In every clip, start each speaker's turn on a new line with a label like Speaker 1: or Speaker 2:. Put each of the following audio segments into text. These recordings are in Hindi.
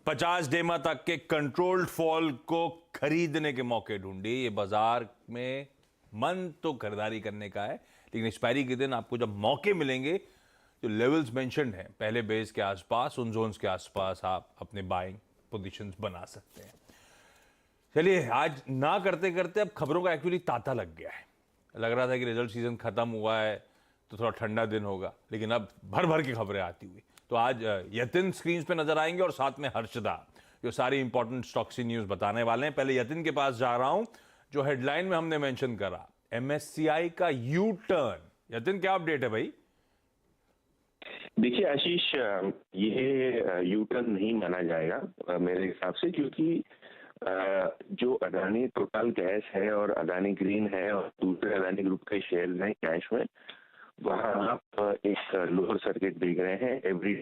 Speaker 1: 50 डेमा तक के कंट्रोल्ड फॉल को खरीदने के मौके ढूंढिए। ये बाजार में मन तो खरीदारी करने का है, लेकिन एक्सपायरी के दिन आपको जब मौके मिलेंगे, जो लेवल्स मेंशन्ड हैं पहले बेस के आसपास, उन जोन्स के आसपास आप अपने बाइंग पोजीशंस बना सकते हैं। चलिए, आज ना करते करते अब खबरों का एक्चुअली तांता लग गया है। लग रहा था कि रिजल्ट सीजन खत्म हुआ है तो थोड़ा ठंडा दिन होगा, लेकिन अब भर भर की खबरें आती हुई। तो आज यतिन स्क्रीन पे नजर आएंगे और साथ में हर्षदा, जो सारी इंपॉर्टेंट स्टॉक्स न्यूज बताने वाले हैं। पहले यतिन के पास जा रहा हूं, जो हेडलाइन में हमने मेंशन करा, एमएससीआई का यू टर्न। यतिन, क्या अपडेट है भाई?
Speaker 2: देखिए आशीष, ये यू टर्न नहीं माना जाएगा मेरे हिसाब से, क्योंकि जो अदानी टोटल गैस है और अदानी ग्रीन है और दूसरे अदानी ग्रुप के शेयर हैं कैश में, वहां आप एक लोअर सर्किट देख रहे हैं एवरी।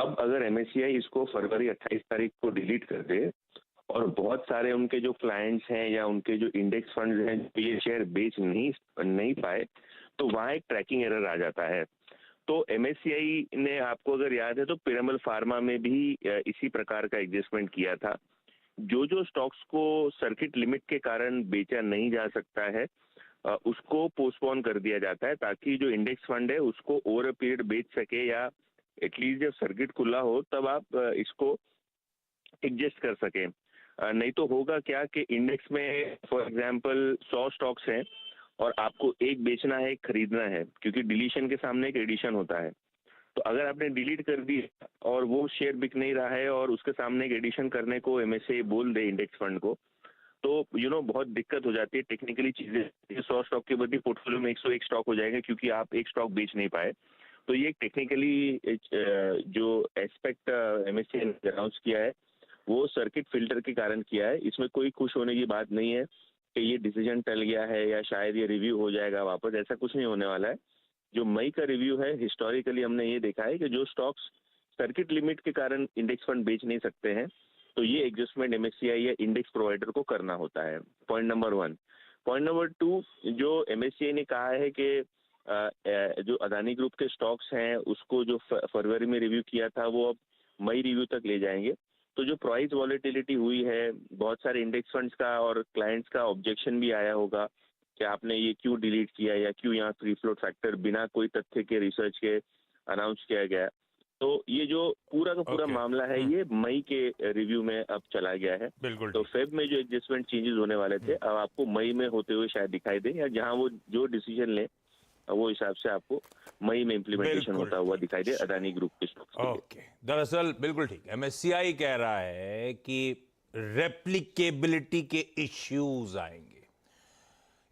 Speaker 2: अब अगर एमएससीआई इसको फरवरी 28 तारीख को डिलीट कर दे और बहुत सारे उनके जो क्लाइंट्स हैं या उनके जो इंडेक्स फंड्स हैं ये शेयर बेच नहीं पाए, तो वहां एक ट्रैकिंग एरर आ जाता है। तो एमएससीआई ने, आपको अगर याद है, तो पिरामल फार्मा में भी इसी प्रकार का एडजस्टमेंट किया था। जो स्टॉक्स को सर्किट लिमिट के कारण बेचा नहीं जा सकता है उसको पोस्टपोन कर दिया जाता है, ताकि जो इंडेक्स फंड है उसको ओवर अ पीरियड बेच सके, या एटलीस्ट जब सर्किट खुला हो तब आप इसको एडजस्ट कर सके। नहीं तो होगा क्या कि इंडेक्स में फॉर एग्जांपल 100 स्टॉक्स हैं और आपको एक बेचना है, एक खरीदना है, क्योंकि डिलीशन के सामने एक एडिशन होता है। तो अगर आपने डिलीट कर दी और वो शेयर बिक नहीं रहा है और उसके सामने एक एडिशन करने को एमएससीआई बोल दे इंडेक्स फंड को, तो बहुत दिक्कत हो जाती है टेक्निकली चीजें। 100 स्टॉक के बदले पोर्टफोलियो में 101 स्टॉक हो जाएगा, क्योंकि आप एक स्टॉक बेच नहीं पाए। तो ये टेक्निकली जो एस्पेक्ट एमएससीआई ने अनाउंस किया है वो सर्किट फिल्टर के कारण किया है। इसमें कोई खुश होने की बात नहीं है कि ये डिसीजन टल गया है या शायद ये रिव्यू हो जाएगा वापस, ऐसा कुछ नहीं होने वाला है। जो मई का रिव्यू है, हिस्टोरिकली हमने ये देखा है कि जो स्टॉक्स सर्किट लिमिट के कारण इंडेक्स फंड बेच नहीं सकते हैं, तो ये एडजस्टमेंट एमएससीआई या इंडेक्स प्रोवाइडर को करना होता है। Point number 1। पॉइंट नंबर 2, जो एमएससीआई ने कहा है कि जो अदानी ग्रुप के स्टॉक्स हैं उसको जो फरवरी में रिव्यू किया था वो अब मई रिव्यू तक ले जाएंगे। तो जो प्राइस वॉलेटिलिटी हुई है, बहुत सारे इंडेक्स फंड्स का और क्लाइंट्स का ऑब्जेक्शन भी आया होगा कि आपने ये क्यों डिलीट किया या क्यों यहाँ फ्री फ्लोट फैक्टर बिना कोई तथ्य के, रिसर्च के अनाउंस किया गया। तो ये जो पूरा का पूरा मामला है ये मई के रिव्यू में अब चला गया है।
Speaker 1: बिल्कुल।
Speaker 2: तो फेब में जो एडजस्टमेंट चेंजेस होने वाले थे अब आपको मई में होते हुए शायद दिखाई दे, या जहां वो जो डिसीजन ले वो हिसाब से आपको मई में इम्प्लीमेंटेशन होता हुआ दिखाई दे अदानी ग्रुप के स्टॉक्स के लिए।
Speaker 1: ओके, दरअसल बिल्कुल ठीक, एमएससीआई कह रहा है कि रेप्लिकेबिलिटी के इश्यूज आएंगे,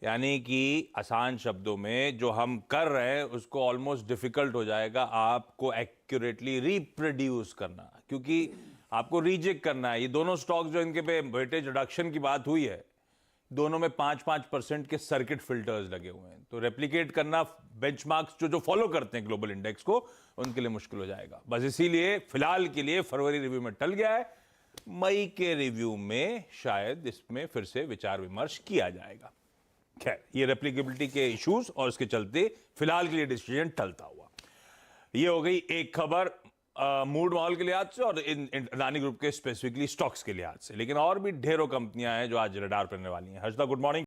Speaker 1: यानी कि आसान शब्दों में जो हम कर रहे हैं उसको ऑलमोस्ट डिफिकल्ट हो जाएगा आपको एक्यूरेटली रिप्रोड्यूस करना, क्योंकि आपको रिजेक्ट करना है। ये दोनों स्टॉक्स जो इनके पे वेटेज रिडक्शन की बात हुई है, दोनों में 5-5% के सर्किट फिल्टर्स लगे हुए हैं। तो रेप्लिकेट करना बेंचमार्क्स जो फॉलो करते हैं ग्लोबल इंडेक्स को, उनके लिए मुश्किल हो जाएगा। बस इसीलिए फिलहाल के लिए फरवरी रिव्यू में टल गया है, मई के रिव्यू में शायद इसमें फिर से विचार विमर्श किया जाएगा। खैर, ये रेप्लिकेबिलिटी के इश्यूज और इसके चलते फिलहाल के लिए डिसीजन टलता हुआ। ये हो गई एक खबर मूड माहौल के लिहाज से और अदानी ग्रुप के स्पेसिफिकली स्टॉक्स के लिहाज से, लेकिन और भी ढेरों कंपनियां हैं जो आज रडार पर रहने वाली हैं। Harshada, good morning.